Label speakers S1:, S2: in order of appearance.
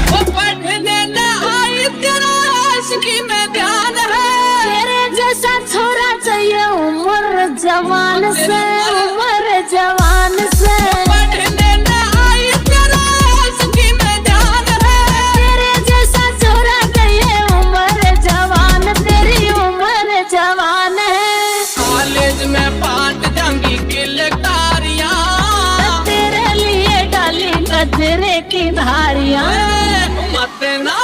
S1: वो पढ़ने न आई तेरा आशिकी में ध्यान है।
S2: तेरे जैसा छोरा चाहिए उम्र जवान से, उम्र जवान से।
S1: पढ़ने न आई तेरा आशिकी में ध्यान है।
S2: तेरे जैसा छोरा चाहिए उम्र जवान, तेरी उम्र जवान है।
S1: कॉलेज में बांट जाऊंगी किलकारियां,
S2: तेरे लिए डाली गजरे की धारियां।
S1: मत ना